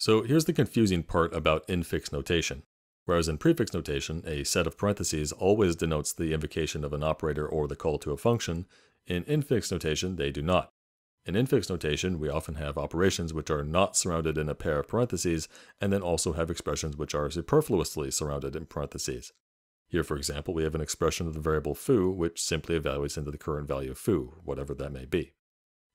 So here's the confusing part about infix notation. Whereas in prefix notation, a set of parentheses always denotes the invocation of an operator or the call to a function, in infix notation they do not. In infix notation, we often have operations which are not surrounded in a pair of parentheses, and then also have expressions which are superfluously surrounded in parentheses. Here, for example, we have an expression of the variable foo, which simply evaluates into the current value of foo, whatever that may be.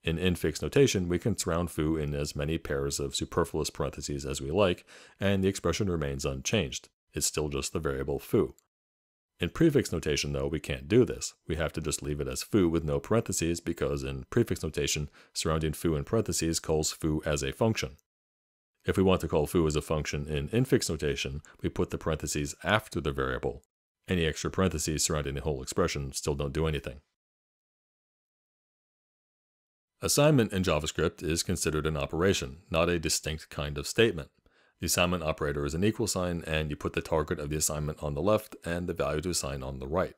In infix notation, we can surround foo in as many pairs of superfluous parentheses as we like, and the expression remains unchanged. It's still just the variable foo. In prefix notation, though, we can't do this. We have to just leave it as foo with no parentheses, because in prefix notation, surrounding foo in parentheses calls foo as a function. If we want to call foo as a function in infix notation, we put the parentheses after the variable. Any extra parentheses surrounding the whole expression still don't do anything. Assignment in JavaScript is considered an operation, not a distinct kind of statement. The assignment operator is an equal sign, and you put the target of the assignment on the left and the value to assign on the right.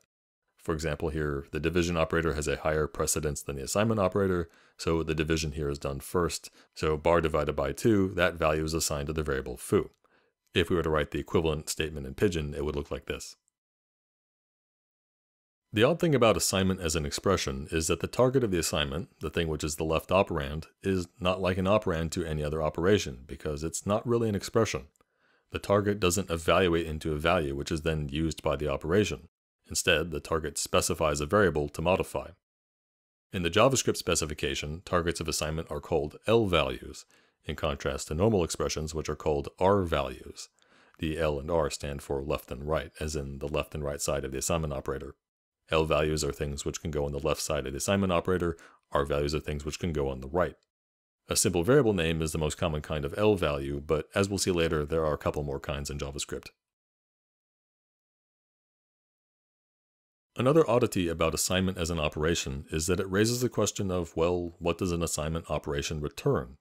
For example, here, the division operator has a higher precedence than the assignment operator, so the division here is done first. So bar divided by 2, that value is assigned to the variable foo. If we were to write the equivalent statement in Pigeon, it would look like this. The odd thing about assignment as an expression is that the target of the assignment, the thing which is the left operand, is not like an operand to any other operation, because it's not really an expression. The target doesn't evaluate into a value which is then used by the operation. Instead, the target specifies a variable to modify. In the JavaScript specification, targets of assignment are called L values, in contrast to normal expressions which are called R values. The L and R stand for left and right, as in the left and right side of the assignment operator. L values are things which can go on the left side of the assignment operator, R values are things which can go on the right. A simple variable name is the most common kind of L value, but as we'll see later, there are a couple more kinds in JavaScript. Another oddity about assignment as an operation is that it raises the question of, well, what does an assignment operation return?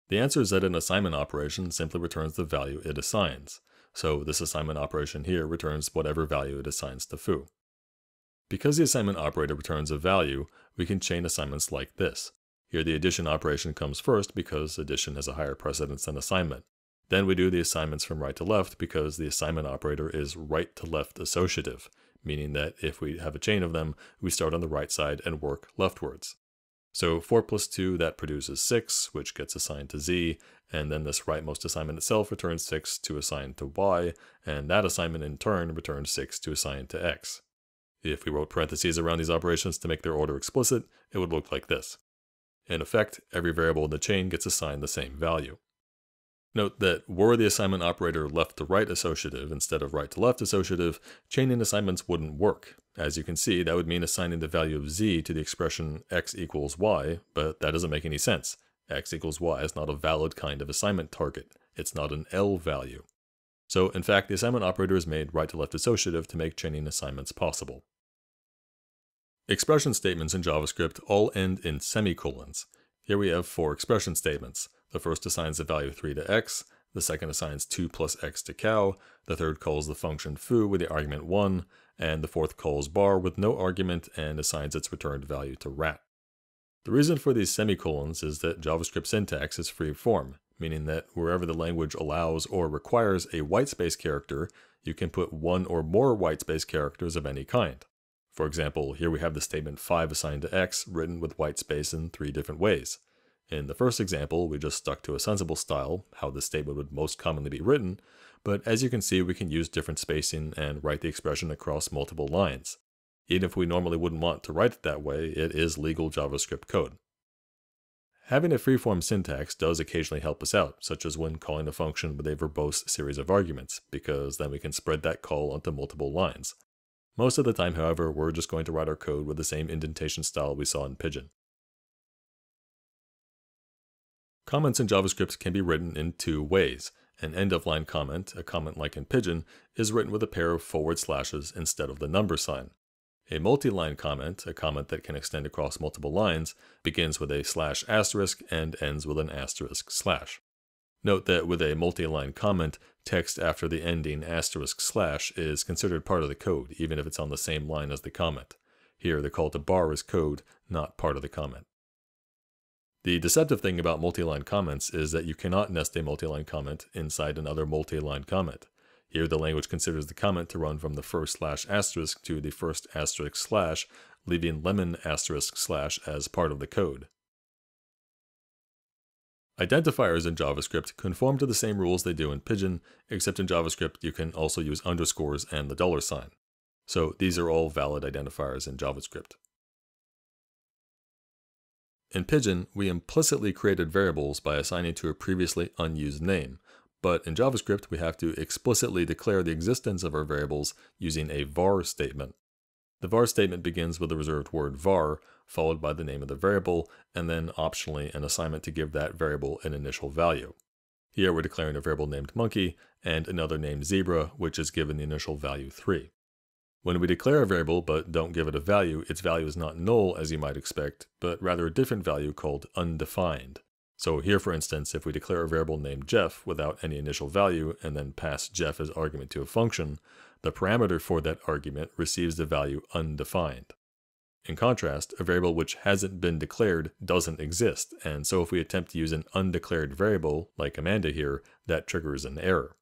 The answer is that an assignment operation simply returns the value it assigns. So this assignment operation here returns whatever value it assigns to foo. Because the assignment operator returns a value, we can chain assignments like this. Here the addition operation comes first because addition has a higher precedence than assignment. Then we do the assignments from right to left because the assignment operator is right to left associative, meaning that if we have a chain of them, we start on the right side and work leftwards. So 4 plus 2, that produces 6, which gets assigned to z, and then this rightmost assignment itself returns 6 to assign to y, and that assignment in turn returns 6 to assign to x. If we wrote parentheses around these operations to make their order explicit, it would look like this. In effect, every variable in the chain gets assigned the same value. Note that were the assignment operator left to right associative instead of right to left associative, chaining assignments wouldn't work. As you can see, that would mean assigning the value of z to the expression x equals y, but that doesn't make any sense. X equals y is not a valid kind of assignment target. It's not an L value. So in fact, the assignment operator is made right to left associative to make chaining assignments possible. Expression statements in JavaScript all end in semicolons. Here we have 4 expression statements. The first assigns the value 3 to x, the second assigns 2 plus x to cow, the third calls the function foo with the argument 1, and the fourth calls bar with no argument and assigns its returned value to rat. The reason for these semicolons is that JavaScript syntax is free form, meaning that wherever the language allows or requires a whitespace character, you can put one or more whitespace characters of any kind. For example, here we have the statement 5 assigned to x written with whitespace in 3 different ways. In the first example, we just stuck to a sensible style, how this statement would most commonly be written, but as you can see, we can use different spacing and write the expression across multiple lines. Even if we normally wouldn't want to write it that way, it is legal JavaScript code. Having a freeform syntax does occasionally help us out, such as when calling a function with a verbose series of arguments, because then we can spread that call onto multiple lines. Most of the time, however, we're just going to write our code with the same indentation style we saw in Pigeon. Comments in JavaScript can be written in 2 ways. An end-of-line comment, a comment like in Pigeon, is written with a pair of forward slashes instead of the number sign. A multi-line comment, a comment that can extend across multiple lines, begins with a /* and ends with an */. Note that with a multi-line comment, text after the ending */ is considered part of the code, even if it's on the same line as the comment. Here, the call to bar is code, not part of the comment. The deceptive thing about multi-line comments is that you cannot nest a multi-line comment inside another multi-line comment. Here the language considers the comment to run from the first slash asterisk to the first asterisk slash, leaving lemon asterisk slash as part of the code. Identifiers in JavaScript conform to the same rules they do in Pigeon, except in JavaScript you can also use underscores and the $sign. So these are all valid identifiers in JavaScript. In Pigeon, we implicitly created variables by assigning to a previously unused name, but in JavaScript we have to explicitly declare the existence of our variables using a var statement. The var statement begins with the reserved word var, followed by the name of the variable, and then optionally an assignment to give that variable an initial value. Here we're declaring a variable named monkey and another named zebra, which is given the initial value 3. When we declare a variable but don't give it a value, its value is not null as you might expect, but rather a different value called undefined. So here, for instance, if we declare a variable named Jeff without any initial value and then pass Jeff as argument to a function, the parameter for that argument receives the value undefined. In contrast, a variable which hasn't been declared doesn't exist, and so if we attempt to use an undeclared variable, like Amanda here, that triggers an error.